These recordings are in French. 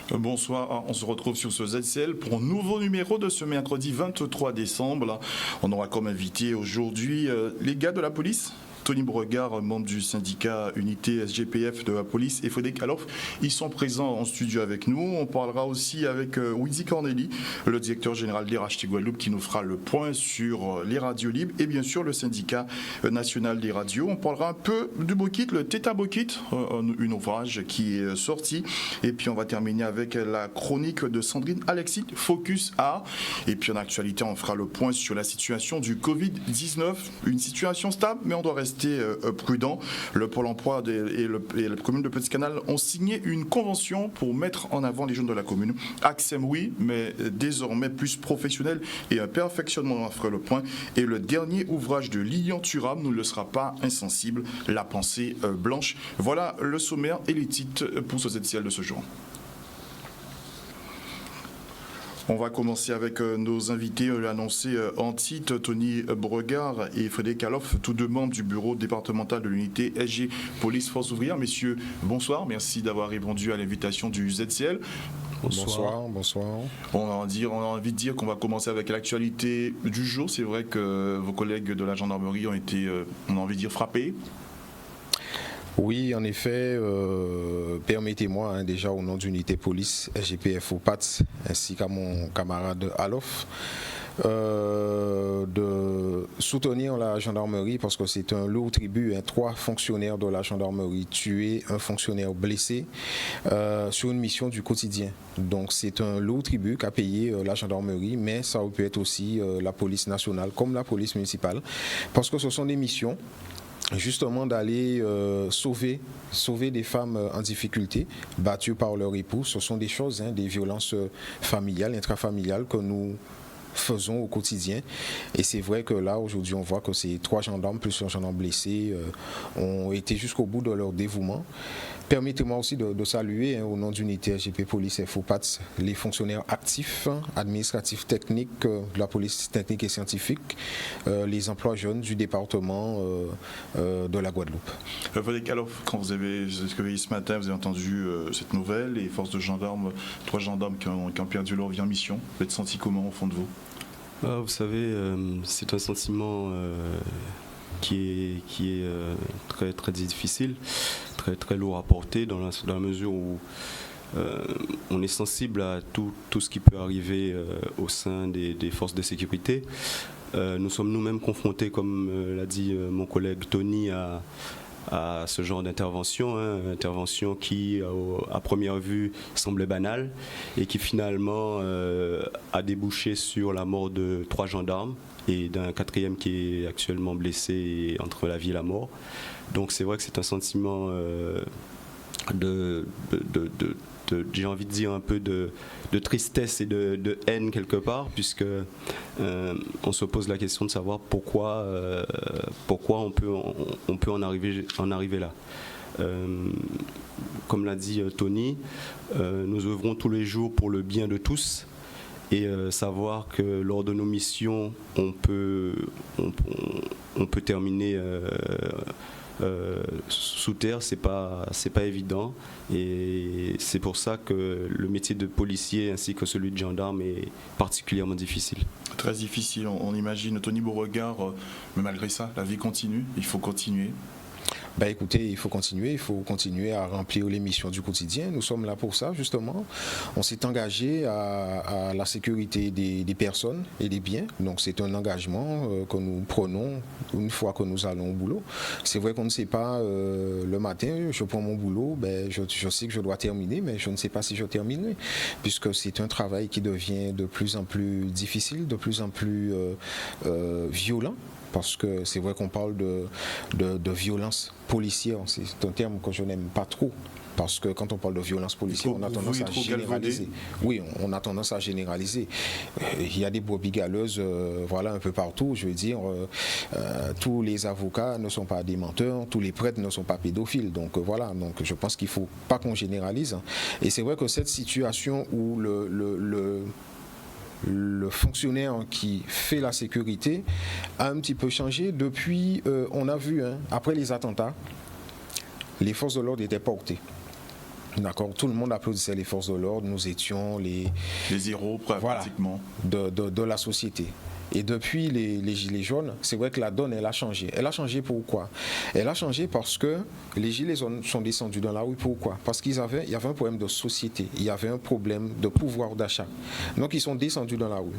Bonsoir, on se retrouve sur ce ZCL pour un nouveau numéro de ce mercredi 23 décembre. On aura comme invité aujourd'hui les gars de la police. Tony Bregard, membre du syndicat Unité SGPF de la police, et Frédéric Aloff, ils sont présents en studio avec nous. On parlera aussi avec Wizy Corneli, le directeur général des RHT Guadeloupe, qui nous fera le point sur les radios libres et bien sûr le syndicat national des radios. On parlera un peu du Bokit, le Theta Bokit, un ouvrage qui est sorti. Et puis on va terminer avec la chronique de Sandrine Alexis, Focus A. Et puis en actualité, on fera le point sur la situation du Covid-19. Une situation stable, mais on doit rester prudent. Le Pôle emploi et la commune de Petit Canal ont signé une convention pour mettre en avant les jeunes de la commune. AXEM, oui, mais désormais plus professionnel et un perfectionnement, on fera le point. Et le dernier ouvrage de Lilian Thuram ne le sera pas insensible, La pensée blanche. Voilà le sommaire et les titres pour ce ZCL de ce jour. On va commencer avec nos invités annoncés en titre, Tony Bregard et Frédéric Aloff, tous deux membres du bureau départemental de l'unité SG Police Force Ouvrière. Messieurs, bonsoir, merci d'avoir répondu à l'invitation du ZCL. Bonsoir. On a envie de dire qu'on va commencer avec l'actualité du jour. C'est vrai que vos collègues de la gendarmerie ont été, on a envie de dire, frappés. Oui, en effet, permettez-moi déjà au nom d'unité police SGPF au PATS ainsi qu'à mon camarade Aloff de soutenir la gendarmerie parce que c'est un lourd tribut, 3 fonctionnaires de la gendarmerie tués, un fonctionnaire blessé sur une mission du quotidien. Donc c'est un lourd tribut qu'a payé la gendarmerie, mais ça peut être aussi la police nationale comme la police municipale parce que ce sont des missions justement d'aller sauver des femmes en difficulté, battues par leur époux. Ce sont des choses, des violences familiales, intrafamiliales que nous faisons au quotidien. Et c'est vrai que là, aujourd'hui, on voit que ces 3 gendarmes plus un gendarme blessé ont été jusqu'au bout de leur dévouement. Permettez-moi aussi de saluer au nom d'unité SGP Police FOPATS les fonctionnaires actifs, administratifs, techniques de la police technique et scientifique, les emplois jeunes du département de la Guadeloupe. Frédéric Aloff, quand vous avez ce matin, vous avez entendu cette nouvelle, les forces de gendarmes, 3 gendarmes qui ont perdu leur vie en mission. Vous êtes senti comment au fond de vous? Vous savez, c'est un sentiment qui est très, très difficile, très, très lourd à porter dans la mesure où on est sensible à tout ce qui peut arriver au sein des forces de sécurité. Nous sommes nous-mêmes confrontés, comme l'a dit mon collègue Tony, à ce genre d'intervention, intervention qui à première vue semblait banale et qui finalement a débouché sur la mort de 3 gendarmes et d'un 4e qui est actuellement blessé entre la vie et la mort. Donc c'est vrai que c'est un sentiment j'ai envie de dire un peu de tristesse et de haine quelque part, puisque on se pose la question de savoir pourquoi on peut en arriver là. Comme l'a dit Tony, nous œuvrons tous les jours pour le bien de tous et savoir que lors de nos missions on peut terminer sous terre, c'est pas évident, et c'est pour ça que le métier de policier ainsi que celui de gendarme est particulièrement difficile. Très difficile, on imagine. Tony Beauregard, mais malgré ça, la vie continue, il faut continuer. Écoutez, il faut continuer à remplir les missions du quotidien. Nous sommes là pour ça, justement. On s'est engagé à la sécurité des personnes et des biens. Donc, c'est un engagement que nous prenons une fois que nous allons au boulot. C'est vrai qu'on ne sait pas, le matin, je prends mon boulot, je sais que je dois terminer, mais je ne sais pas si je terminerai, puisque c'est un travail qui devient de plus en plus difficile, de plus en plus violent. Parce que c'est vrai qu'on parle de violence policière, c'est un terme que je n'aime pas trop. Parce que quand on parle de violence policière, on a tendance à généraliser. Oui, on a tendance à généraliser. Il y a des brebis galeuses un peu partout. Je veux dire, tous les avocats ne sont pas des menteurs, tous les prêtres ne sont pas pédophiles. Donc voilà, donc je pense qu'il ne faut pas qu'on généralise. Et c'est vrai que cette situation où le fonctionnaire qui fait la sécurité a un petit peu changé depuis, on a vu, après les attentats, les forces de l'ordre étaient portées. D'accord, tout le monde applaudissait les forces de l'ordre, nous étions les héros pratiquement de la société. Et depuis les Gilets jaunes, c'est vrai que la donne, elle a changé. Elle a changé pourquoi? Elle a changé parce que les Gilets jaunes sont descendus dans la rue. Pourquoi? Parce qu'il y avait un problème de société, il y avait un problème de pouvoir d'achat. Donc ils sont descendus dans la rue.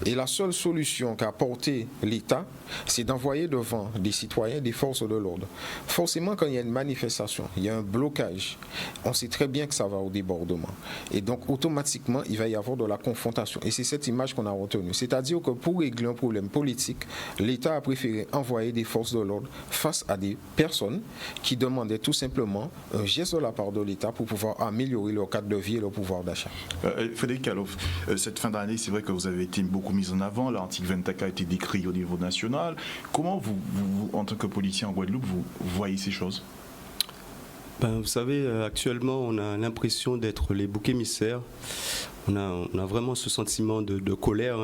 Et la seule solution qu'a apporté l'État, c'est d'envoyer devant des citoyens des forces de l'ordre. Forcément, quand il y a une manifestation, il y a un blocage, on sait très bien que ça va au débordement. Et donc automatiquement, il va y avoir de la confrontation. Et c'est cette image qu'on a retenue. C'est-à-dire que pour régler un problème politique, l'État a préféré envoyer des forces de l'ordre face à des personnes qui demandaient tout simplement un geste de la part de l'État pour pouvoir améliorer leur cadre de vie et leur pouvoir d'achat. Frédéric Alof, cette fin d'année, c'est vrai que vous avez été beaucoup mis en avant, l'article 24 a été décrit au niveau national. Comment vous, en tant que policier en Guadeloupe, vous voyez ces choses? Vous savez, actuellement, on a l'impression d'être les boucs émissaires. On a vraiment ce sentiment de colère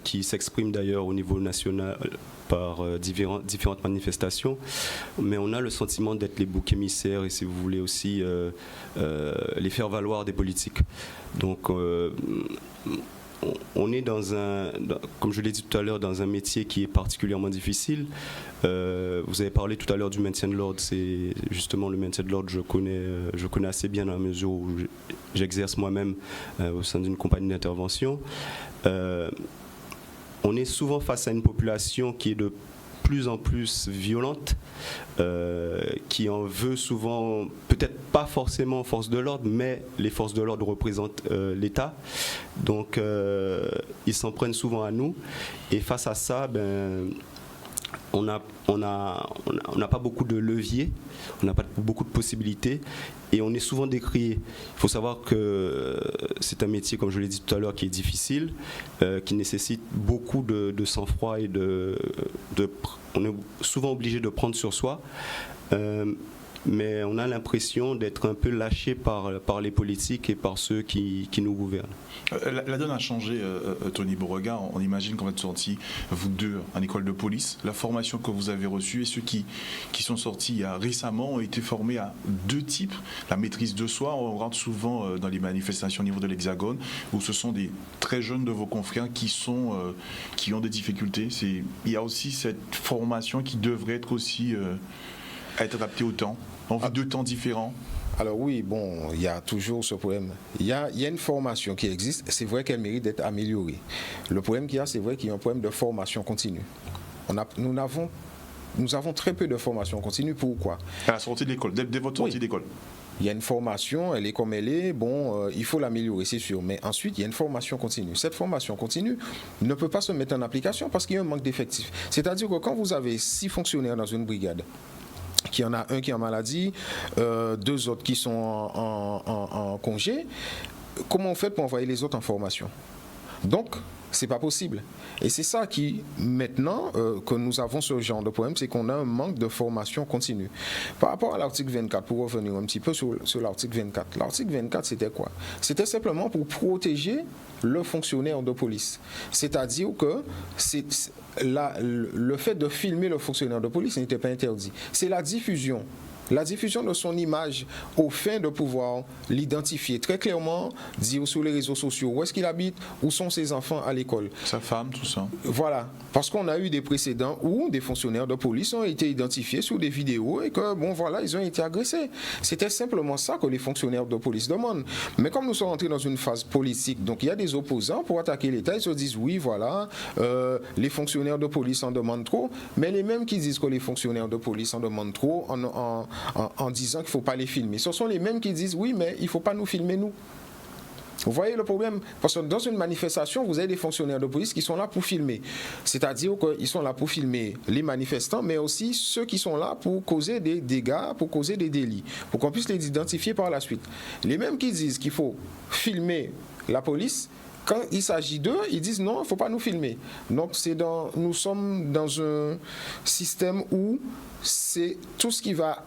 qui s'exprime d'ailleurs au niveau national par différentes manifestations. Mais on a le sentiment d'être les boucs émissaires et, si vous voulez, aussi les faire valoir des politiques. Donc, on est comme je l'ai dit tout à l'heure, dans un métier qui est particulièrement difficile. Vous avez parlé tout à l'heure du maintien de l'ordre. C'est justement le maintien de l'ordre, je connais assez bien dans la mesure où j'exerce moi-même au sein d'une compagnie d'intervention. On est souvent face à une population qui est de plus en plus violente, qui en veut souvent, peut-être pas forcément aux forces de l'ordre, mais les forces de l'ordre représentent l'État. Donc ils s'en prennent souvent à nous. Et face à ça, on n'a pas beaucoup de leviers, on n'a pas beaucoup de possibilités et on est souvent décrié. Il faut savoir que c'est un métier, comme je l'ai dit tout à l'heure, qui est difficile, qui nécessite beaucoup de sang-froid et on est souvent obligé de prendre sur soi. Mais on a l'impression d'être un peu lâché par les politiques et par ceux qui nous gouvernent. La donne a changé, Tony Beauregard. On imagine quand vous êtes sortis, vous deux, en école de police. La formation que vous avez reçue et ceux qui sont sortis récemment ont été formés à deux types. La maîtrise de soi, on rentre souvent dans les manifestations au niveau de l'Hexagone, où ce sont des très jeunes de vos confrères qui ont des difficultés. Il y a aussi cette formation qui devrait être aussi être adaptée au temps. On vit deux temps différents. Alors oui, il y a toujours ce problème. Il y a une formation qui existe, c'est vrai qu'elle mérite d'être améliorée. Le problème qu'il y a, c'est vrai qu'il y a un problème de formation continue. Nous avons très peu de formation continue. Pourquoi? À la sortie de l'école, dès votre sortie d'école. Il y a une formation, elle est comme elle est, il faut l'améliorer, c'est sûr. Mais ensuite, il y a une formation continue. Cette formation continue ne peut pas se mettre en application parce qu'il y a un manque d'effectifs. C'est-à-dire que quand vous avez 6 fonctionnaires dans une brigade, qu'il y en a un qui est en maladie, 2 autres qui sont en congé, comment on fait pour envoyer les autres en formation? Donc, c'est pas possible. Et c'est ça qui, maintenant, que nous avons ce genre de problème, c'est qu'on a un manque de formation continue. Par rapport à l'article 24, pour revenir un petit peu sur l'article 24, l'article 24, c'était quoi? C'était simplement pour protéger le fonctionnaire de police. C'est-à-dire que le fait de filmer le fonctionnaire de police n'était pas interdit. C'est la diffusion de son image au fin de pouvoir l'identifier très clairement, dire sur les réseaux sociaux où est-ce qu'il habite, où sont ses enfants à l'école. Sa femme, tout ça. Voilà, parce qu'on a eu des précédents où des fonctionnaires de police ont été identifiés sur des vidéos et que, ils ont été agressés. C'était simplement ça que les fonctionnaires de police demandent. Mais comme nous sommes entrés dans une phase politique, donc il y a des opposants pour attaquer l'État, ils se disent oui, voilà, les fonctionnaires de police en demandent trop, mais les mêmes qui disent que les fonctionnaires de police en demandent trop en disant qu'il ne faut pas les filmer. Ce sont les mêmes qui disent oui, mais il ne faut pas nous filmer, nous. Vous voyez le problème? Parce que dans une manifestation, vous avez des fonctionnaires de police qui sont là pour filmer. C'est-à-dire qu'ils sont là pour filmer les manifestants, mais aussi ceux qui sont là pour causer des dégâts, pour causer des délits, pour qu'on puisse les identifier par la suite. Les mêmes qui disent qu'il faut filmer la police, quand il s'agit d'eux, ils disent non, il ne faut pas nous filmer. Donc nous sommes dans un système où c'est tout ce qui va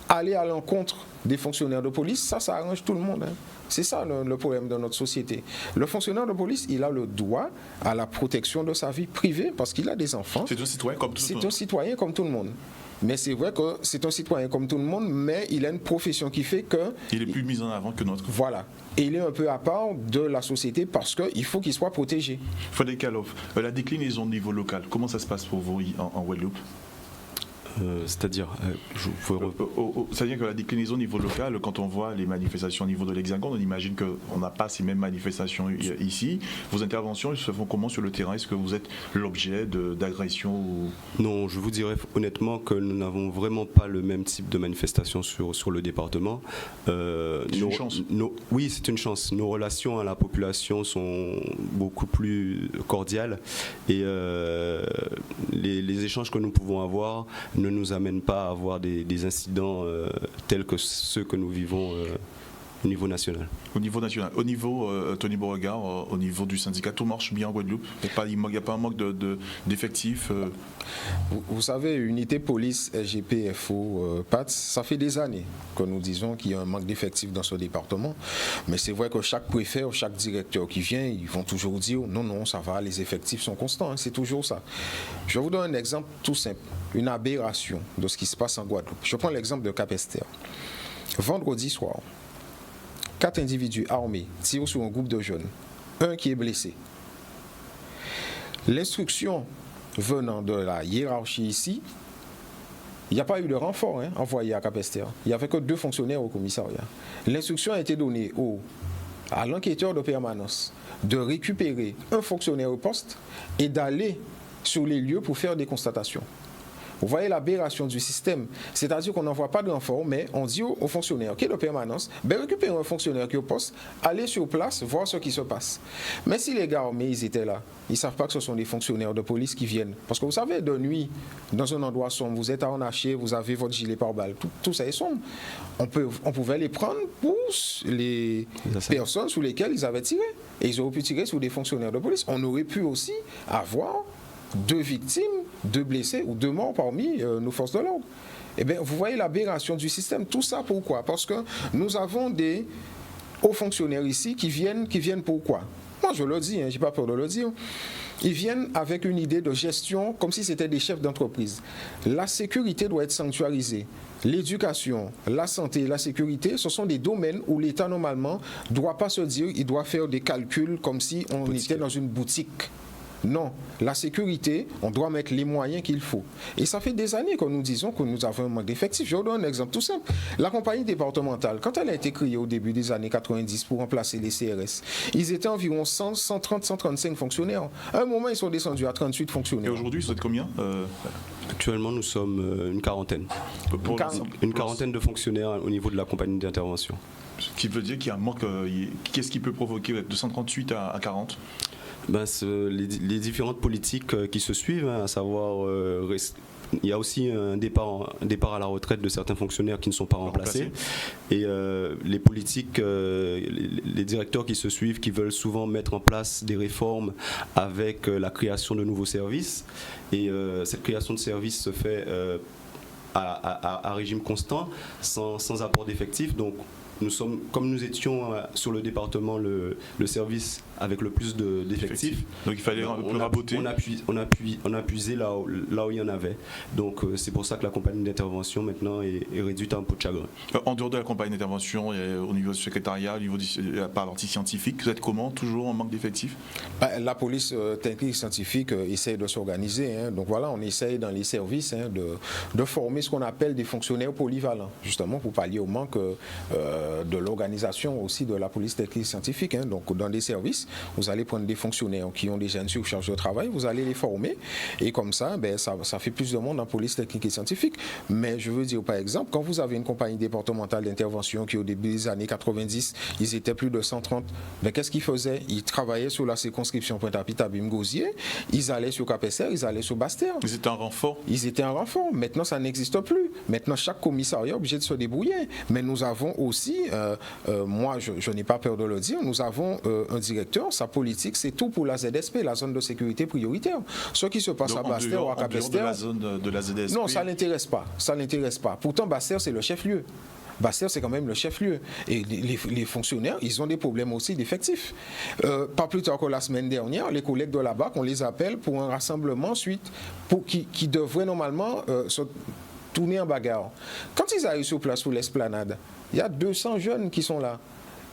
aller à l'encontre des fonctionnaires de police, ça arrange tout le monde. C'est ça le problème de notre société. Le fonctionnaire de police, il a le droit à la protection de sa vie privée parce qu'il a des enfants. C'est un citoyen comme tout le monde. C'est un citoyen comme tout le monde. Mais c'est vrai que c'est un citoyen comme tout le monde, mais il a une profession qui fait que... Il est plus mis en avant que notre. Voilà. Et il est un peu à part de la société parce qu'il faut qu'il soit protégé. Frédéric Alof, la déclinaison au niveau local, comment ça se passe pour vous en Guadeloupe? C'est-à-dire, c'est-à-dire que la déclinaison au niveau local, quand on voit les manifestations au niveau de l'Hexagone, on imagine qu'on n'a pas ces mêmes manifestations ici. Vos interventions se font comment sur le terrain? Est-ce que vous êtes l'objet d'agressions ou... Non, je vous dirais honnêtement que nous n'avons vraiment pas le même type de manifestation sur le département. C'est une chance. Oui, c'est une chance. Nos relations à la population sont beaucoup plus cordiales et les échanges que nous pouvons avoir ne nous amène pas à avoir des incidents tels que ceux que nous vivons au niveau national. Au niveau national. Au niveau, Tony Beauregard, au niveau du syndicat, tout marche bien en Guadeloupe? Il n'y a pas un manque d'effectifs Vous savez, unité police, SGP, FO, PATS, ça fait des années que nous disons qu'il y a un manque d'effectifs dans ce département. Mais c'est vrai que chaque préfet, chaque directeur qui vient, ils vont toujours dire non, non, ça va, les effectifs sont constants. Hein, c'est toujours ça. Je vais vous donner un exemple tout simple, une aberration de ce qui se passe en Guadeloupe. Je prends l'exemple de Cap-Esther. Vendredi soir, 4 individus armés tirent sur un groupe de jeunes, un qui est blessé. L'instruction venant de la hiérarchie ici, il n'y a pas eu de renfort envoyé à Cap-Esther. Il n'y avait que 2 fonctionnaires au commissariat. L'instruction a été donnée à l'enquêteur de permanence de récupérer un fonctionnaire au poste et d'aller sur les lieux pour faire des constatations. Vous voyez l'aberration du système, c'est-à-dire qu'on n'envoie pas de renfort, mais on dit aux fonctionnaires qui est de permanence, récupérez un fonctionnaire qui est au poste, allez sur place, voir ce qui se passe. Mais si les gars armés, ils étaient là, ils ne savent pas que ce sont des fonctionnaires de police qui viennent. Parce que vous savez, de nuit, dans un endroit sombre, vous êtes harnaché, vous avez votre gilet pare-balles, tout ça est sombre. On pouvait les prendre pour les personnes sur lesquelles ils avaient tiré. Et ils auraient pu tirer sur des fonctionnaires de police. On aurait pu aussi avoir 2 victimes, 2 blessés ou 2 morts parmi nos forces de l'ordre. Eh bien, vous voyez l'aberration du système. Tout ça pourquoi? Parce que nous avons des hauts fonctionnaires ici qui viennent pourquoi? Moi, je le dis, je n'ai pas peur de le dire. Ils viennent avec une idée de gestion comme si c'était des chefs d'entreprise. La sécurité doit être sanctuarisée. L'éducation, la santé, la sécurité, ce sont des domaines où l'État, normalement, ne doit pas se dire, il doit faire des calculs comme si on était dans une boutique. Non, la sécurité, on doit mettre les moyens qu'il faut. Et ça fait des années que nous disons que nous avons un manque d'effectifs. Je vous donne un exemple tout simple. La compagnie départementale, quand elle a été créée au début des années 90 pour remplacer les CRS, ils étaient environ 100, 130, 135 fonctionnaires. À un moment, ils sont descendus à 38 fonctionnaires. Et aujourd'hui, vous êtes combien Actuellement, nous sommes une quarantaine. Une quarantaine de fonctionnaires au niveau de la compagnie d'intervention. Ce qui veut dire qu'il y a un manque. Qu'est-ce qui peut provoquer de 138 à 40 ? Les différentes politiques qui se suivent, à savoir, il y a aussi un départ à la retraite de certains fonctionnaires qui ne sont pas remplacés. Et les politiques, les directeurs qui se suivent, qui veulent souvent mettre en place des réformes avec la création de nouveaux services. Et cette création de services se fait à régime constant, sans apport d'effectifs. Donc, comme nous étions sur le département le service avec le plus d'effectifs, donc il fallait un peu raboter. On a puisé là où il y en avait. Donc c'est pour ça que la compagnie d'intervention maintenant est réduite à un pot de chagrin. En dehors de la compagnie d'intervention, au niveau du secrétariat, au niveau de la partie scientifique, vous êtes comment? Toujours en manque d'effectifs? La police technique scientifique essaie de s'organiser. Donc voilà, on essaye dans les services de former ce qu'on appelle des fonctionnaires polyvalents, justement pour pallier au manque de l'organisation aussi de la police technique scientifique. Donc dans des services, vous allez prendre des fonctionnaires qui ont déjà une surcharge de travail, vous allez les former et comme ça, ça fait plus de monde en police technique et scientifique. Mais je veux dire, par exemple, quand vous avez une compagnie départementale d'intervention qui au début des années 90, ils étaient plus de 130, qu'est-ce qu'ils faisaient? Ils travaillaient sur la circonscription Pointe-à-Pitre-Abim-Gosier, ils allaient sur Cap-Esther, ils allaient sur Bastère. Ils étaient en renfort? Ils étaient en renfort. Maintenant, ça n'existe plus. Maintenant, chaque commissariat est obligé de se débrouiller. Mais nous avons aussi, moi, je n'ai pas peur de le dire, nous avons un directeur. Sa politique, c'est tout pour la ZSP, la zone de sécurité prioritaire. Ce qui se passe à Bastère ou à Cap-Esther. De la zone de la ZSP. Non, ça l'intéresse pas. Ça l'intéresse pas. Pourtant, Bastère, c'est le chef-lieu. Bastère, c'est quand même le chef-lieu. Et les fonctionnaires, ils ont des problèmes aussi d'effectifs. Pas plus tard que la semaine dernière, les collègues de la BAC, on les appelle pour un rassemblement qui devrait normalement tourner en bagarre. Quand ils arrivent sur place, sous l'esplanade, il y a 200 jeunes qui sont là.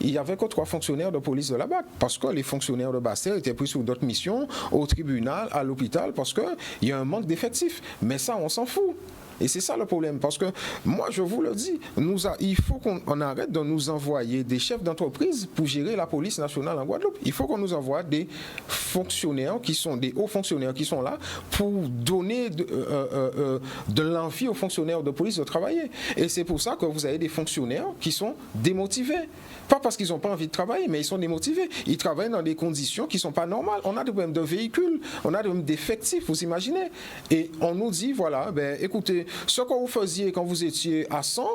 Il n'y avait que 3 fonctionnaires de police de la BAC, parce que les fonctionnaires de Bas-Terre étaient pris sur d'autres missions, au tribunal, à l'hôpital, parce qu'il y a un manque d'effectifs. Mais ça, on s'en fout. Et c'est ça le problème, parce que moi, je vous le dis, il faut qu'on arrête de nous envoyer des chefs d'entreprise pour gérer la police nationale en Guadeloupe. Il faut qu'on nous envoie des fonctionnaires des hauts fonctionnaires qui sont là pour donner de l'envie aux fonctionnaires de police de travailler. Et c'est pour ça que vous avez des fonctionnaires qui sont démotivés. Pas parce qu'ils n'ont pas envie de travailler, mais ils sont démotivés. Ils travaillent dans des conditions qui ne sont pas normales. On a des problèmes de véhicules, on a des problèmes d'effectifs, vous imaginez. Et on nous dit, voilà, écoutez, ce que vous faisiez quand vous étiez à 100,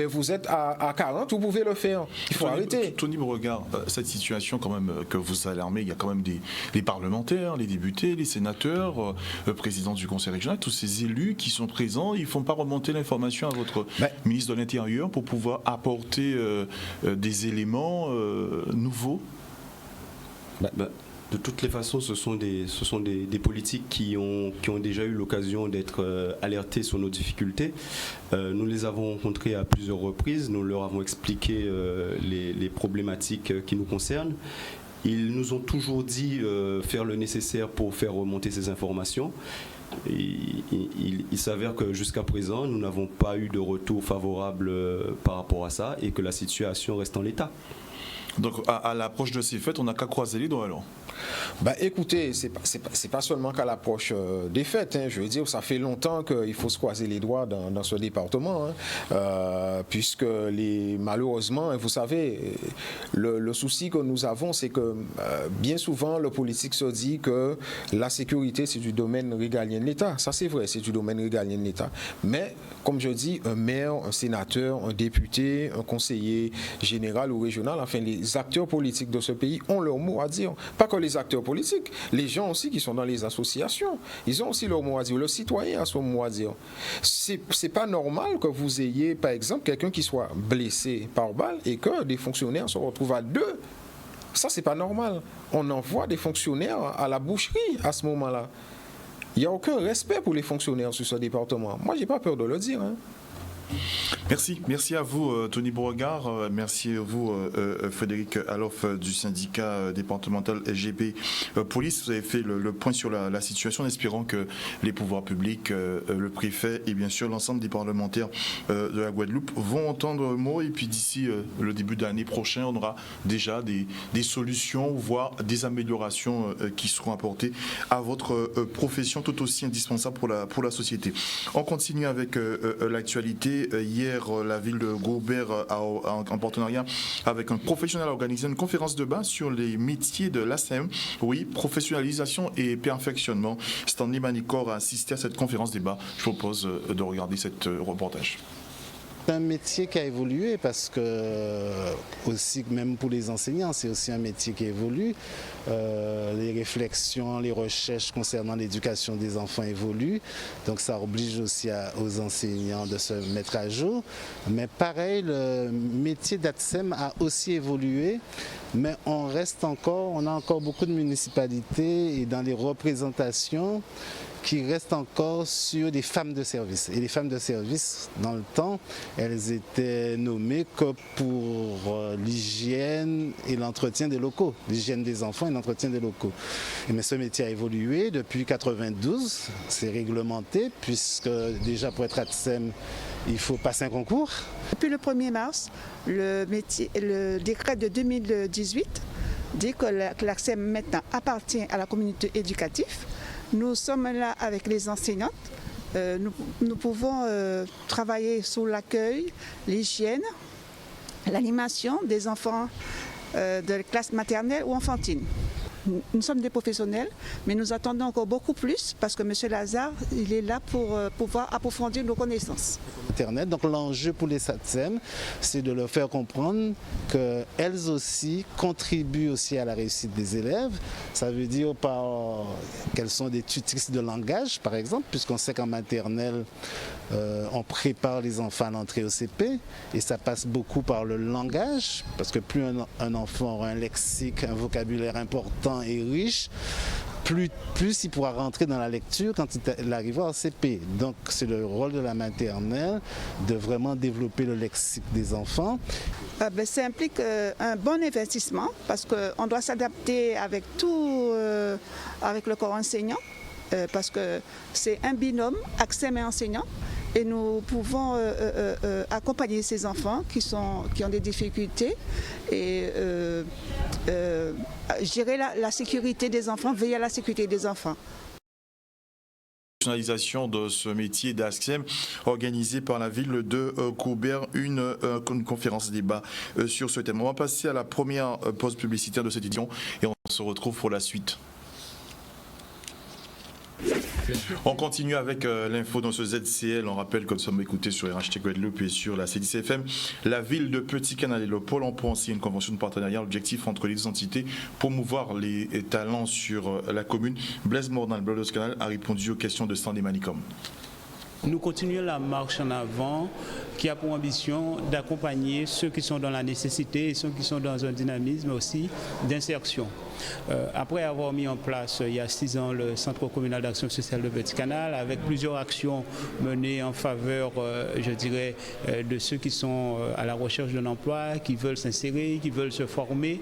vous êtes à 40, vous pouvez le faire. Il faut arrêter. Tony Beauregard, cette situation quand même que vous alarmez, il y a quand même des parlementaires, les députés, les sénateurs, le président du conseil régional, tous ces élus qui sont présents, ils ne font pas remonter l'information à votre ministre de l'Intérieur pour pouvoir apporter des éléments nouveaux. De toutes les façons, ce sont des politiques qui ont déjà eu l'occasion d'être alertés sur nos difficultés. Nous les avons rencontrés à plusieurs reprises. Nous leur avons expliqué les problématiques qui nous concernent. Ils nous ont toujours dit faire le nécessaire pour faire remonter ces informations. Il s'avère que jusqu'à présent, nous n'avons pas eu de retour favorable par rapport à ça et que la situation reste en l'état. Donc à l'approche de ces fêtes, on n'a qu'à croiser les doigts alors. Écoutez, c'est pas seulement qu'à l'approche des fêtes. Je veux dire, ça fait longtemps qu'il faut se croiser les doigts dans ce département, puisque malheureusement, vous savez, le souci que nous avons, c'est que bien souvent, le politique se dit que la sécurité, c'est du domaine régalien de l'État. Ça, c'est vrai, c'est du domaine régalien de l'État. Mais, comme je dis, un maire, un sénateur, un député, un conseiller général ou régional, enfin, les acteurs politiques de ce pays ont leur mot à dire. Pas que les acteurs politiques, les gens aussi qui sont dans les associations, ils ont aussi leur mot à dire. Le citoyen a son mot à dire. C'est pas normal que vous ayez, par exemple, quelqu'un qui soit blessé par balle et que des fonctionnaires se retrouvent à 2. Ça, c'est pas normal. On envoie des fonctionnaires à la boucherie à ce moment-là. Il n'y a aucun respect pour les fonctionnaires sur ce département. Moi, j'ai pas peur de le dire. Merci à vous Tony Beauregard, merci à vous Frédéric Alof du syndicat départemental SGP Police. Vous avez fait le point sur la situation en espérant que les pouvoirs publics, le préfet et bien sûr l'ensemble des parlementaires de la Guadeloupe vont entendre un mot et puis d'ici le début de l'année prochaine, on aura déjà des solutions, voire des améliorations qui seront apportées à votre profession tout aussi indispensable pour la société. On continue avec l'actualité. Hier, la ville de Gobert, en partenariat avec un professionnel, a organisé une conférence de base sur les métiers de l'ASEM. Oui, professionnalisation et perfectionnement. Stanley Manicor a assisté à cette conférence débat. Je vous propose de regarder cette reportage. C'est un métier qui a évolué parce que, aussi, même pour les enseignants, c'est aussi un métier qui évolue. Les réflexions, les recherches concernant l'éducation des enfants évoluent. Donc ça oblige aussi aux enseignants de se mettre à jour. Mais pareil, le métier d'ATSEM a aussi évolué. Mais on a encore beaucoup de municipalités et dans les représentations qui restent encore sur des femmes de service. Et les femmes de service, dans le temps, elles étaient nommées que pour l'hygiène et l'entretien des locaux, l'hygiène des enfants et l'entretien des locaux. Mais ce métier a évolué depuis 1992, c'est réglementé, puisque déjà pour être ATSEM, il faut passer un concours. Depuis le 1er mars, le décret de 2018 dit que l'ATSEM maintenant appartient à la communauté éducative. Nous sommes là avec les enseignantes. Nous pouvons travailler sur l'accueil, l'hygiène, l'animation des enfants de classe maternelle ou enfantine. Nous sommes des professionnels, mais nous attendons encore beaucoup plus parce que M. Lazare, il est là pour pouvoir approfondir nos connaissances. Donc l'enjeu pour les ATSEM, c'est de leur faire comprendre qu'elles aussi contribuent aussi à la réussite des élèves. Ça veut dire qu'elles sont des tutrices de langage, par exemple, puisqu'on sait qu'en maternelle, on prépare les enfants à l'entrée au CP et ça passe beaucoup par le langage, parce que plus un enfant aura un lexique, un vocabulaire important et riche, plus il pourra rentrer dans la lecture quand il arrivera en CP. Donc c'est le rôle de la maternelle de vraiment développer le lexique des enfants. Ça implique un bon investissement parce qu'on doit s'adapter avec avec le corps enseignant parce que c'est un binôme, ACSEM et enseignant. Et nous pouvons accompagner ces enfants qui ont des difficultés et gérer la sécurité des enfants, veiller à la sécurité des enfants. De ce métier d'ACSEM organisé par la ville de Coubert, une conférence débat sur ce thème. On va passer à la première pause publicitaire de cette édition et on se retrouve pour la suite. On continue avec l'info dans ce ZCL. On rappelle que nous sommes écoutés sur RHT Guadeloupe et sur la C10FM. La ville de Petit-Canal et le Pôle emploi ont signé une convention de partenariat. L'objectif entre les deux entités, promouvoir les talents sur la commune. Blaise Mordan, le Blodos Canal, a répondu aux questions de Stanley Manicom. Nous continuons la marche en avant qui a pour ambition d'accompagner ceux qui sont dans la nécessité et ceux qui sont dans un dynamisme aussi d'insertion. Après avoir mis en place il y a 6 ans le Centre communal d'action sociale de Petit-Canal avec plusieurs actions menées en faveur, je dirais, de ceux qui sont à la recherche d'un emploi, qui veulent s'insérer, qui veulent se former,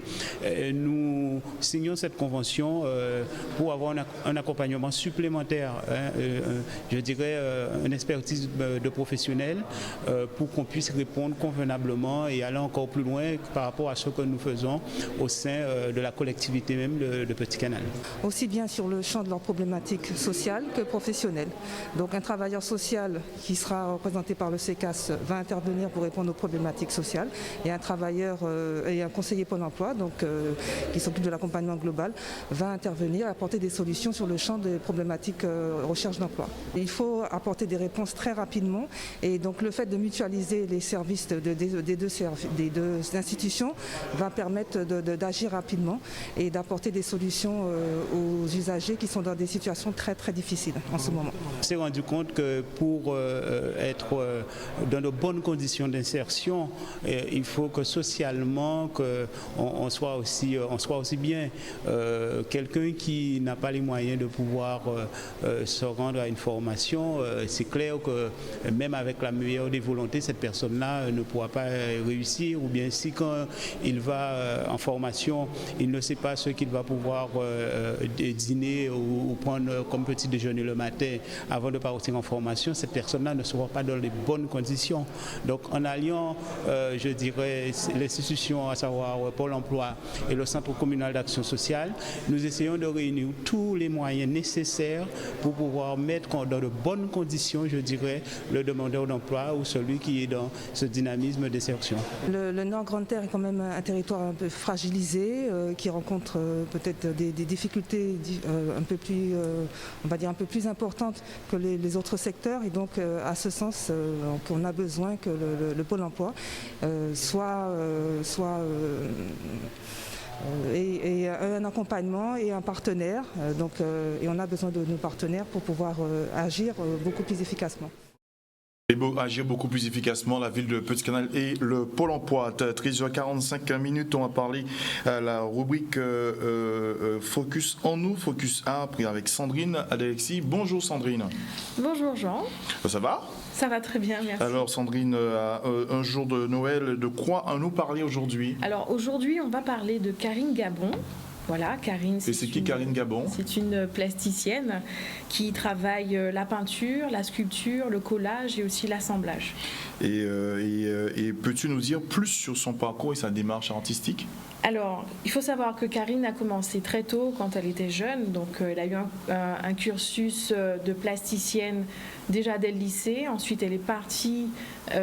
nous signons cette convention pour avoir un accompagnement supplémentaire, je dirais une expertise de professionnels pour qu'on puisse répondre convenablement et aller encore plus loin par rapport à ce que nous faisons au sein de la collectivité même de Petit-Canal. Aussi bien sur le champ de leurs problématiques sociales que professionnelles. Donc un travailleur social qui sera représenté par le CECAS va intervenir pour répondre aux problématiques sociales et un travailleur et un conseiller Pôle emploi donc, qui s'occupe de l'accompagnement global va intervenir et apporter des solutions sur le champ des problématiques recherche d'emploi. Il faut apporter des réponses très rapidement et donc le fait de mutualiser les services des deux institutions va permettre d'agir rapidement et d'apporter des solutions aux usagers qui sont dans des situations très très difficiles en ce moment. On s'est rendu compte que pour être dans de bonnes conditions d'insertion, il faut que socialement on soit aussi bien. Quelqu'un qui n'a pas les moyens de pouvoir se rendre à une formation, c'est clair que même avec la meilleure des volontés, cette personne-là ne pourra pas réussir, ou bien si quand il va en formation, il ne sait pas ce qu'il va pouvoir dîner ou prendre comme petit déjeuner le matin avant de partir en formation, cette personne-là ne sera pas dans les bonnes conditions. Donc en alliant, je dirais, l'institution, à savoir Pôle emploi et le Centre communal d'action sociale, nous essayons de réunir tous les moyens nécessaires pour pouvoir mettre dans de bonnes conditions, je dirais, le demandeur d'emploi ou celui qui est dans ce dynamisme d'insertion. Le Nord Grande Terre est quand même un territoire un peu fragilisé, qui rencontre peut-être des difficultés un peu plus, on va dire un peu plus importantes que les autres secteurs. Et donc, à ce sens, on a besoin que le Pôle emploi et un accompagnement et un partenaire. Et on a besoin de nos partenaires pour pouvoir agir beaucoup plus efficacement. Agir beaucoup plus efficacement, la ville de Petit-Canal et le Pôle emploi. 13h45 minutes, on va parler à la rubrique Focus en nous, Focus A, pris avec Sandrine Alexis. Bonjour Sandrine. Bonjour Jean. Ça va ? Ça va très bien, merci. Alors Sandrine, un jour de Noël, de quoi nous parler aujourd'hui ? Alors aujourd'hui, on va parler de Karine Gabon. Voilà, Karine. Et c'est qui Karine Gabon ? C'est une plasticienne qui travaille la peinture, la sculpture, le collage et aussi l'assemblage. Et peux-tu nous dire plus sur son parcours et sa démarche artistique ? Alors, il faut savoir que Karine a commencé très tôt quand elle était jeune. Donc, elle a eu un cursus de plasticienne déjà dès le lycée. Ensuite, elle est partie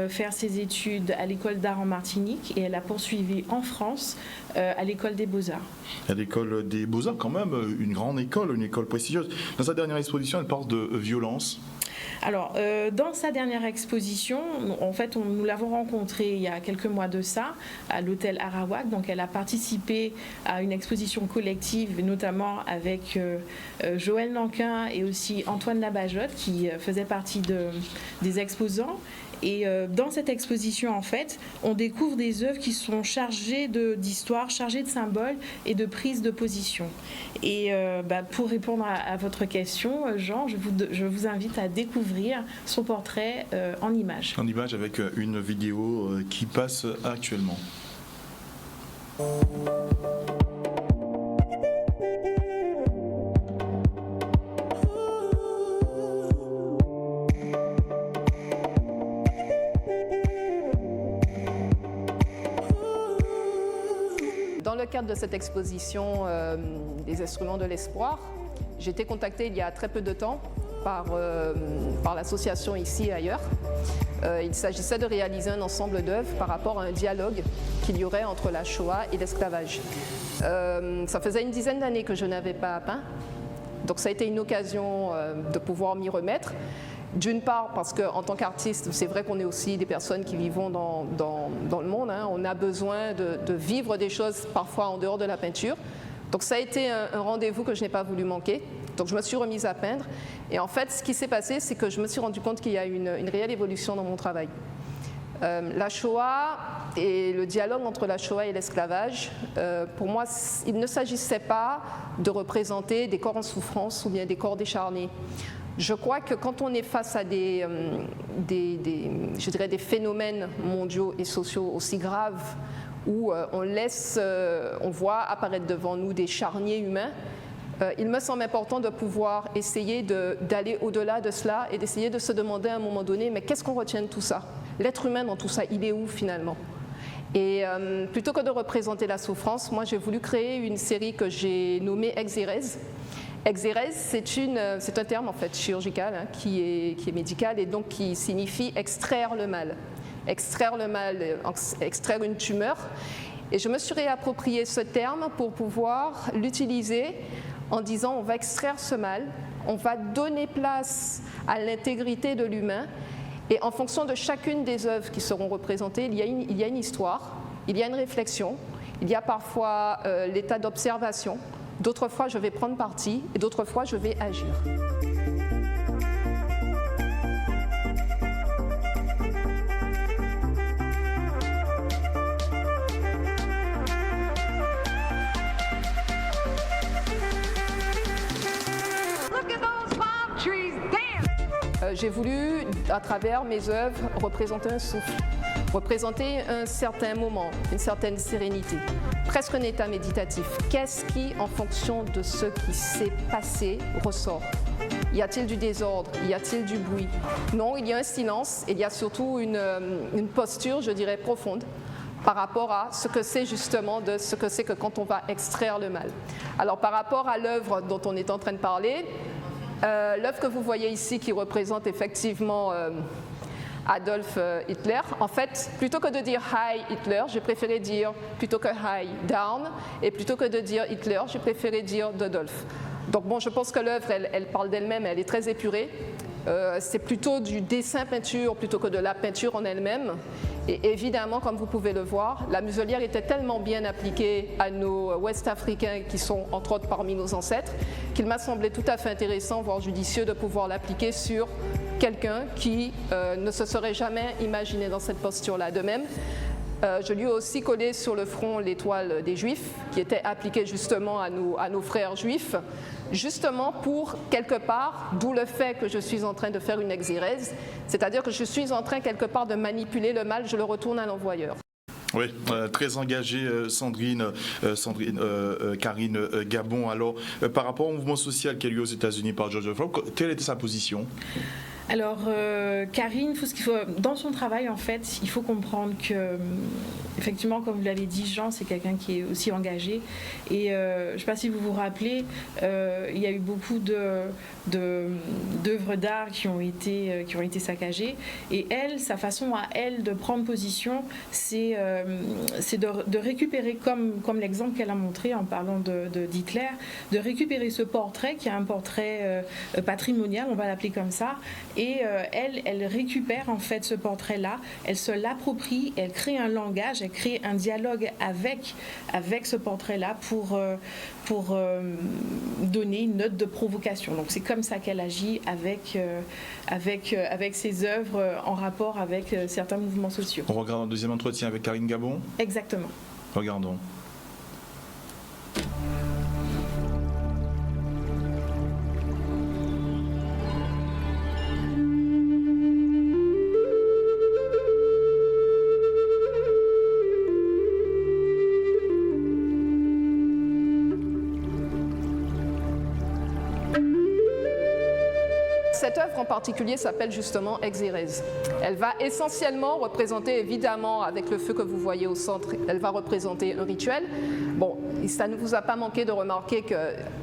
faire ses études à l'école d'art en Martinique et elle a poursuivi en France à l'école des Beaux-Arts. À l'école des Beaux-Arts, quand même, une grande école, une école prestigieuse. Dans sa dernière exposition, elle parle de violence. Alors, dans sa dernière exposition, en fait, nous l'avons rencontrée il y a quelques mois de ça, à l'hôtel Arawak. Donc, elle a participé à une exposition collective, notamment avec Joël Nanquin et aussi Antoine Labajotte, qui faisait partie des exposants. Et dans cette exposition, en fait, on découvre des œuvres qui sont chargées d'histoire, chargées de symboles et de prise de position. Et pour répondre à votre question, Jean, je vous invite à découvrir son portrait en images. En images avec une vidéo qui passe actuellement. Dans le cadre de cette exposition des instruments de l'espoir, j'ai été contactée il y a très peu de temps par l'association ici et ailleurs. Il s'agissait de réaliser un ensemble d'œuvres par rapport à un dialogue qu'il y aurait entre la Shoah et l'esclavage. Ça faisait une dizaine d'années que je n'avais pas peint, donc ça a été une occasion de pouvoir m'y remettre. D'une part parce qu'en tant qu'artiste, c'est vrai qu'on est aussi des personnes qui vivons dans le monde, hein. On a besoin de vivre des choses parfois en dehors de la peinture. Donc ça a été un rendez-vous que je n'ai pas voulu manquer. Donc je me suis remise à peindre. Et en fait, ce qui s'est passé, c'est que je me suis rendu compte qu'il y a une réelle évolution dans mon travail. La Shoah et le dialogue entre la Shoah et l'esclavage, pour moi, il ne s'agissait pas de représenter des corps en souffrance ou bien des corps décharnés. Je crois que quand on est face à des phénomènes mondiaux et sociaux aussi graves, où on voit apparaître devant nous des charniers humains, il me semble important de pouvoir essayer d'aller au-delà de cela et d'essayer de se demander à un moment donné, mais qu'est-ce qu'on retient de tout ça? L'être humain dans tout ça, il est où finalement? Et plutôt que de représenter la souffrance, moi j'ai voulu créer une série que j'ai nommée Exérèse. Exérèse, c'est un terme en fait chirurgical, hein, qui est médical et donc qui signifie extraire le mal. Extraire le mal, extraire une tumeur. Et je me suis réapproprié ce terme pour pouvoir l'utiliser en disant on va extraire ce mal, on va donner place à l'intégrité de l'humain et en fonction de chacune des œuvres qui seront représentées, il y a une histoire, il y a une réflexion, il y a parfois l'état d'observation. D'autres fois, je vais prendre parti et d'autres fois, je vais agir. J'ai voulu, à travers mes œuvres, représenter un souffle, représenter un certain moment, une certaine sérénité, presque un état méditatif. Qu'est-ce qui, en fonction de ce qui s'est passé, ressort? Y a-t-il du désordre? Y a-t-il du bruit? Non, il y a un silence et il y a surtout une posture, je dirais, profonde par rapport à ce que c'est justement de ce que c'est que quand on va extraire le mal. Alors par rapport à l'œuvre dont on est en train de parler, l'œuvre que vous voyez ici qui représente effectivement Adolf Hitler, en fait, plutôt que de dire Hi Hitler, j'ai préféré dire plutôt que Hi Down, et plutôt que de dire Hitler, j'ai préféré dire Dodolf. Donc bon, je pense que l'œuvre, elle parle d'elle-même, elle est très épurée. C'est plutôt du dessin-peinture plutôt que de la peinture en elle-même. Et évidemment, comme vous pouvez le voir, la muselière était tellement bien appliquée à nos Ouest-Africains qui sont entre autres parmi nos ancêtres, qu'il m'a semblé tout à fait intéressant, voire judicieux, de pouvoir l'appliquer sur quelqu'un qui ne se serait jamais imaginé dans cette posture-là. De même, je lui ai aussi collé sur le front l'étoile des Juifs, qui était appliquée justement à nos frères juifs, justement pour, quelque part, d'où le fait que je suis en train de faire une exérèse, c'est-à-dire que je suis en train, quelque part, de manipuler le mal, je le retourne à l'envoyeur. Oui, très engagée, Karine Gabon. Alors, par rapport au mouvement social qui a eu lieu aux États-Unis par George Floyd, quelle était sa position? Alors, Karine, dans son travail, en fait, il faut comprendre que, effectivement, comme vous l'avez dit, Jean, c'est quelqu'un qui est aussi engagé. Et je ne sais pas si vous vous rappelez, il y a eu beaucoup d'œuvres d'art qui ont été saccagées. Et elle, sa façon à elle de prendre position, c'est de récupérer, comme l'exemple qu'elle a montré en parlant d'Hitler, de récupérer ce portrait qui est un portrait patrimonial, on va l'appeler comme ça, et elle récupère en fait ce portrait-là, elle se l'approprie, elle crée un langage, elle crée un dialogue avec ce portrait-là pour donner une note de provocation. Donc c'est comme ça qu'elle agit avec ses œuvres en rapport avec certains mouvements sociaux. On regarde un deuxième entretien avec Karine Gabon. Exactement. Regardons. Cette œuvre en particulier s'appelle justement Exérèse. Elle va essentiellement représenter, évidemment, avec le feu que vous voyez au centre, elle va représenter un rituel. Bon, ça ne vous a pas manqué de remarquer que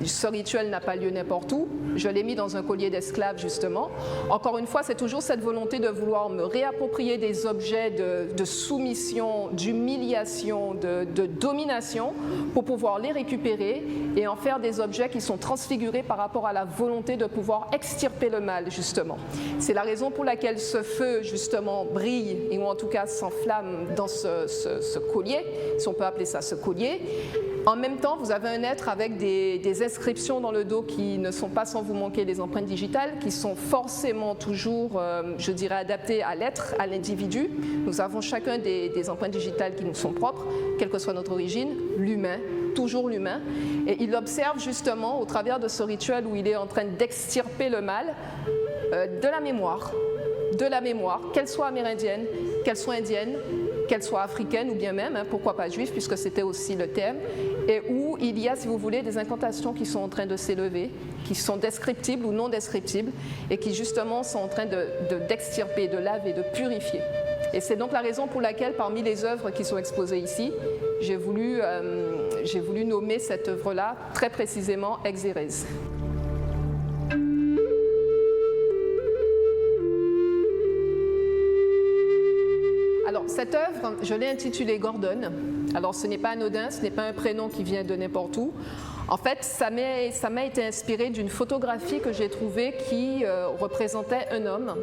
ce rituel n'a pas lieu n'importe où. Je l'ai mis dans un collier d'esclaves, justement. Encore une fois, c'est toujours cette volonté de vouloir me réapproprier des objets de soumission, d'humiliation, de domination, pour pouvoir les récupérer et en faire des objets qui sont transfigurés par rapport à la volonté de pouvoir extirper le mal, justement. C'est la raison pour laquelle ce feu, justement, brille, ou en tout cas s'enflamme dans ce collier, si on peut appeler ça ce collier. En même temps, vous avez un être avec des inscriptions dans le dos qui ne sont pas sans vous manquer des empreintes digitales, qui sont forcément toujours, je dirais, adaptées à l'être, à l'individu. Nous avons chacun des empreintes digitales qui nous sont propres, quelle que soit notre origine, l'humain, toujours l'humain. Et il observe justement, au travers de ce rituel où il est en train d'extirper le mal, de la mémoire, qu'elle soit amérindienne, qu'elle soit indienne, qu'elle soit africaine ou bien même, pourquoi pas juive, puisque c'était aussi le thème, et où il y a, si vous voulez, des incantations qui sont en train de s'élever, qui sont descriptibles ou non descriptibles, et qui justement sont en train d'extirper, de laver, de purifier. Et c'est donc la raison pour laquelle, parmi les œuvres qui sont exposées ici, j'ai voulu nommer cette œuvre-là très précisément Exérèse. Alors, cette œuvre, je l'ai intitulée Gordon. Alors, ce n'est pas anodin, ce n'est pas un prénom qui vient de n'importe où. En fait, ça m'a été inspiré d'une photographie que j'ai trouvée qui représentait un homme.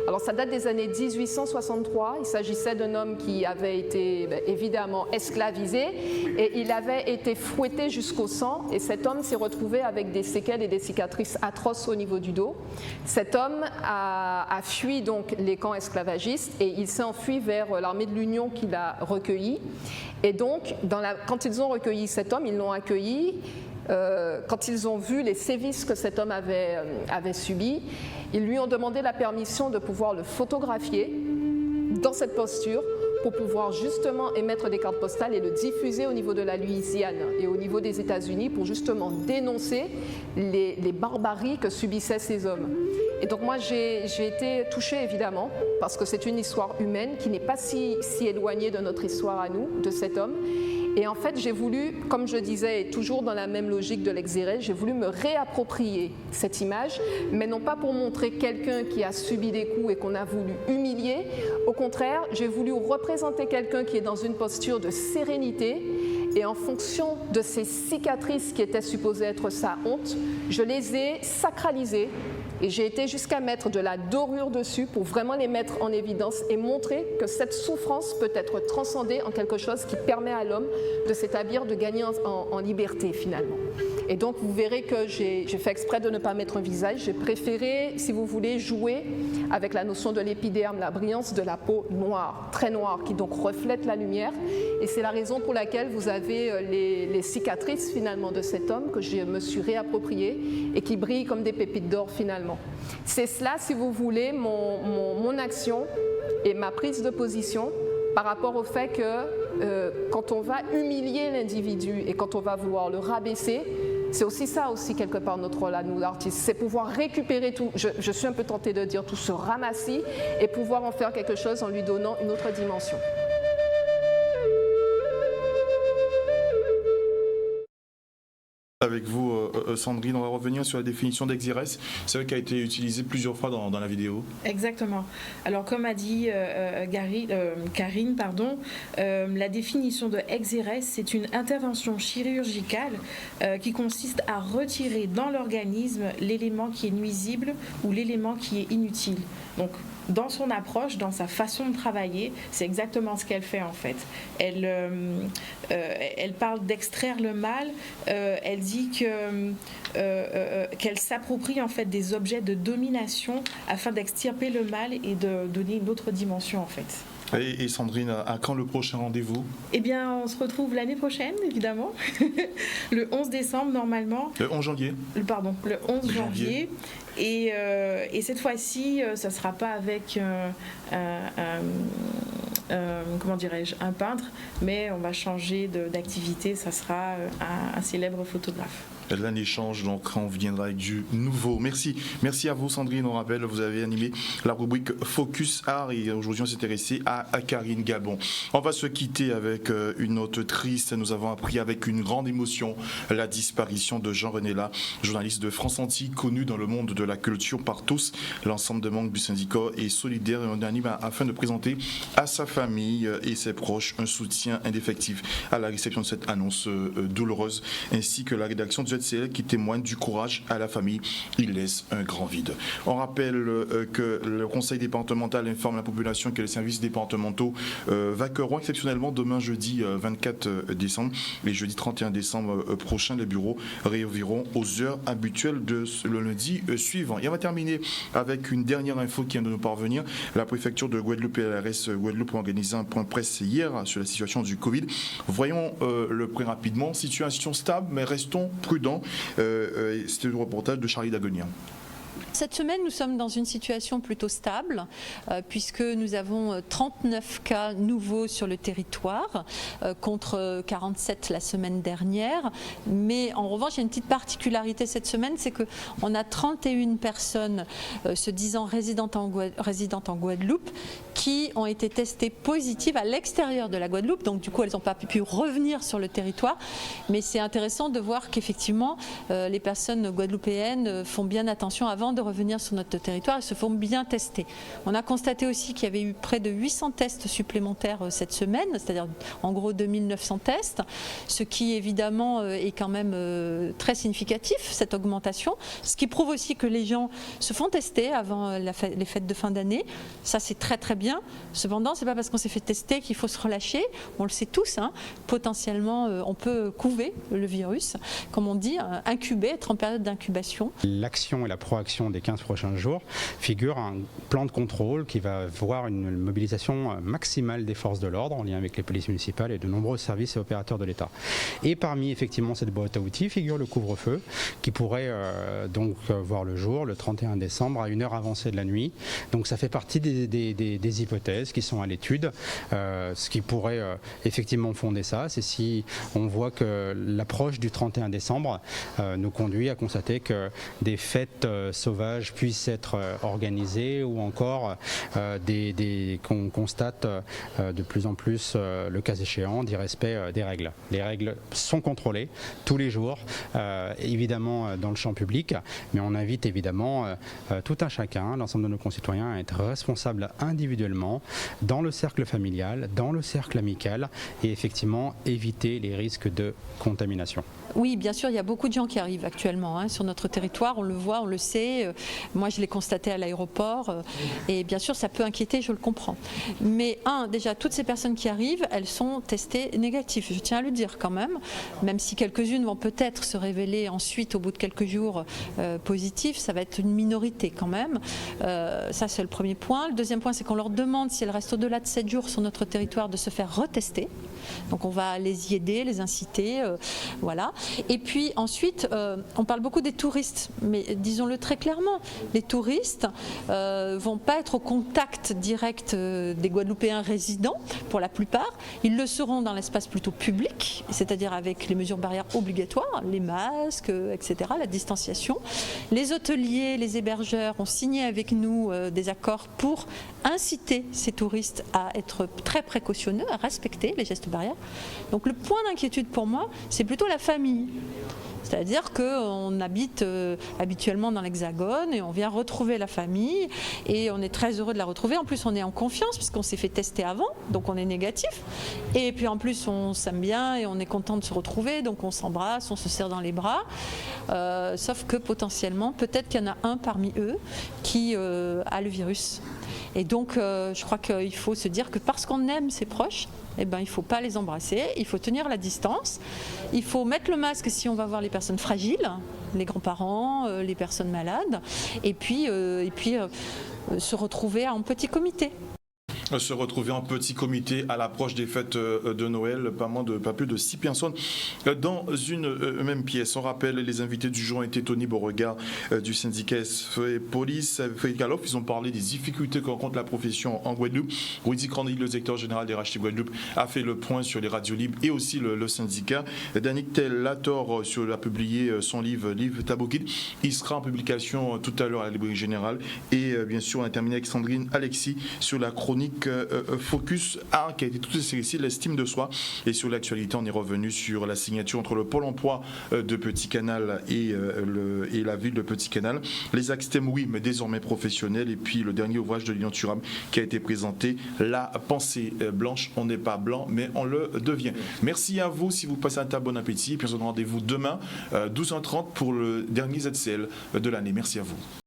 Alors, ça date des années 1863. Il s'agissait d'un homme qui avait été évidemment esclavisé et il avait été fouetté jusqu'au sang. Et cet homme s'est retrouvé avec des séquelles et des cicatrices atroces au niveau du dos. Cet homme a fui donc les camps esclavagistes et il s'est enfui vers l'armée de l'Union qui l'a recueilli. Et donc, quand ils ont recueilli cet homme, ils l'ont accueilli. Quand ils ont vu les sévices que cet homme avait subis, ils lui ont demandé la permission de pouvoir le photographier dans cette posture pour pouvoir justement émettre des cartes postales et le diffuser au niveau de la Louisiane et au niveau des États-Unis pour justement dénoncer les barbaries que subissaient ces hommes. Et donc moi j'ai été touchée évidemment parce que c'est une histoire humaine qui n'est pas si éloignée de notre histoire à nous, de cet homme. Et en fait, j'ai voulu, comme je disais, toujours dans la même logique de l'exérèse, j'ai voulu me réapproprier cette image, mais non pas pour montrer quelqu'un qui a subi des coups et qu'on a voulu humilier. Au contraire, j'ai voulu représenter quelqu'un qui est dans une posture de sérénité. Et en fonction de ces cicatrices qui étaient supposées être sa honte, je les ai sacralisées et j'ai été jusqu'à mettre de la dorure dessus pour vraiment les mettre en évidence et montrer que cette souffrance peut être transcendée en quelque chose qui permet à l'homme de s'établir, de gagner en liberté finalement. Et donc vous verrez que j'ai fait exprès de ne pas mettre un visage, j'ai préféré, si vous voulez, jouer avec la notion de l'épiderme, la brillance de la peau noire, très noire, qui donc reflète la lumière. Et c'est la raison pour laquelle vous avez les cicatrices finalement de cet homme que je me suis réapproprié et qui brillent comme des pépites d'or finalement. C'est cela, si vous voulez, mon action et ma prise de position par rapport au fait que quand on va humilier l'individu et quand on va vouloir le rabaisser, c'est aussi ça aussi quelque part notre rôle à nous artistes, c'est pouvoir récupérer tout, je suis un peu tentée de dire tout ce ramassis et pouvoir en faire quelque chose en lui donnant une autre dimension. avec vous, Sandrine. On va revenir sur la définition d'Exires. C'est vrai qu'elle a été utilisée plusieurs fois dans la vidéo. Exactement. Alors, comme a dit Karine, la définition de Exires, c'est une intervention chirurgicale qui consiste à retirer dans l'organisme l'élément qui est nuisible ou l'élément qui est inutile. Donc, dans son approche, dans sa façon de travailler, c'est exactement ce qu'elle fait en fait. Elle parle d'extraire le mal. Elle dit qu'elle s'approprie en fait des objets de domination afin d'extirper le mal et de donner une autre dimension en fait. Et Sandrine, à quand le prochain rendez-vous? Eh bien, on se retrouve l'année prochaine, évidemment, le 11 décembre normalement. Le 11 janvier. Le 11 janvier. Et cette fois-ci, ça ne sera pas avec comment dirais-je, un peintre, mais on va changer d'activité, ça sera un célèbre photographe. Un échange, donc on viendra avec du nouveau. Merci à vous Sandrine. On rappelle, vous avez animé la rubrique Focus Art et aujourd'hui on s'est intéressé à Karine Gabon. On va se quitter avec une note triste. Nous avons appris avec une grande émotion la disparition de Jean-René La, journaliste de France Antilles, connu dans le monde de la culture par tous. L'ensemble des membres du syndicat est solidaire et on anime afin de présenter à sa famille et ses proches un soutien indéfectible à la réception de cette annonce douloureuse, ainsi que la rédaction du qui témoigne du courage à la famille. Il laisse un grand vide. On rappelle que le conseil départemental informe la population que les services départementaux vaqueront exceptionnellement demain jeudi 24 décembre et jeudi 31 décembre prochain. Les bureaux réouvriront aux heures habituelles de le lundi suivant. Et on va terminer avec une dernière info qui vient de nous parvenir. La préfecture de Guadeloupe et l'ARS Guadeloupe ont organisé un point presse hier sur la situation du Covid. Voyons le point rapidement. Situation stable, mais restons prudents. C'était le reportage de Charlie Daguerre. Cette semaine, nous sommes dans une situation plutôt stable puisque nous avons 39 cas nouveaux sur le territoire contre 47 la semaine dernière. Mais en revanche, il y a une petite particularité cette semaine, c'est qu'on a 31 personnes se disant résidentes en Guadeloupe qui ont été testées positives à l'extérieur de la Guadeloupe. Donc du coup, elles n'ont pas pu revenir sur le territoire. Mais c'est intéressant de voir qu'effectivement, les personnes guadeloupéennes font bien attention avant de revenir sur notre territoire et se font bien tester. On a constaté aussi qu'il y avait eu près de 800 tests supplémentaires cette semaine, c'est-à-dire en gros 2900 tests, ce qui évidemment est quand même très significatif, cette augmentation, ce qui prouve aussi que les gens se font tester avant les fêtes de fin d'année. Ça c'est très très bien. Cependant, c'est pas parce qu'on s'est fait tester qu'il faut se relâcher. On le sait tous, hein. Potentiellement on peut couver le virus, comme on dit, incuber, être en période d'incubation. L'action et la proaction des 15 prochains jours figure un plan de contrôle qui va voir une mobilisation maximale des forces de l'ordre en lien avec les polices municipales et de nombreux services et opérateurs de l'État. Et parmi effectivement cette boîte à outils figure le couvre-feu qui pourrait donc voir le jour le 31 décembre à une heure avancée de la nuit. Donc ça fait partie des hypothèses qui sont à l'étude. Ce qui pourrait effectivement fonder ça, c'est si on voit que l'approche du 31 décembre nous conduit à constater que des fêtes sauvages puissent être organisées ou encore qu'on constate de plus en plus, le cas échéant, d'irrespect des règles. Les règles sont contrôlées tous les jours, évidemment dans le champ public, mais on invite évidemment tout un chacun, l'ensemble de nos concitoyens, à être responsables individuellement dans le cercle familial, dans le cercle amical et effectivement éviter les risques de contamination. Oui, bien sûr, il y a beaucoup de gens qui arrivent actuellement sur notre territoire, on le voit, on le sait. Moi, je l'ai constaté à l'aéroport et bien sûr, ça peut inquiéter, je le comprends. Mais déjà, toutes ces personnes qui arrivent, elles sont testées négatives. Je tiens à le dire quand même si quelques-unes vont peut-être se révéler ensuite, au bout de quelques jours, positives, ça va être une minorité quand même. Ça, c'est le premier point. Le deuxième point, c'est qu'on leur demande, si elles restent au-delà de 7 jours sur notre territoire, de se faire retester. Donc, on va les y aider, les inciter, voilà. Et puis ensuite, on parle beaucoup des touristes, mais disons-le très clairement, les touristes vont pas être au contact direct des Guadeloupéens résidents pour la plupart. Ils le seront dans l'espace plutôt public, c'est-à-dire avec les mesures barrières obligatoires, les masques, etc., la distanciation. Les hôteliers, les hébergeurs ont signé avec nous des accords pour inciter ces touristes à être très précautionneux, à respecter les gestes barrières. Donc le point d'inquiétude pour moi, c'est plutôt la famille. C'est-à-dire qu'on habite habituellement dans l'Hexagone et on vient retrouver la famille et on est très heureux de la retrouver. En plus, on est en confiance puisqu'on s'est fait tester avant, donc on est négatif. Et puis en plus, on s'aime bien et on est content de se retrouver, donc on s'embrasse, on se serre dans les bras. Sauf que potentiellement, peut-être qu'il y en a un parmi eux qui a le virus. Et donc, je crois qu'il faut se dire que parce qu'on aime ses proches, eh ben, il ne faut pas les embrasser, il faut tenir la distance, il faut mettre le masque si on va voir les personnes fragiles, les grands-parents, les personnes malades, et puis se retrouver en petit comité. Se retrouver en petit comité à l'approche des fêtes de Noël, pas plus de 6 personnes dans une même pièce. On rappelle, les invités du jour ont été Tony Beauregard du syndicat SFE Police, Frédéric Galoff. Ils ont parlé des difficultés que rencontre la profession en Guadeloupe. Rudy Crandil, le directeur général des RHT Guadeloupe, a fait le point sur les radios libres et aussi le syndicat. Danick Tellator a publié son livre Taboukid. Il sera en publication tout à l'heure à la librairie générale. Et bien sûr, on a terminé avec Sandrine Alexis sur la chronique Focus A, qui a été tout ici, l'estime de soi. Et sur l'actualité, on est revenu sur la signature entre le Pôle emploi de Petit-Canal et la ville de Petit-Canal. Les axes thèmes, oui, mais désormais professionnels. Et puis le dernier ouvrage de Lilian Thuram qui a été présenté, La pensée blanche. On n'est pas blanc, mais on le devient. Merci à vous. Si vous passez un bon appétit. Et puis on se donne rendez-vous demain, 12h30 pour le dernier ZCL de l'année. Merci à vous.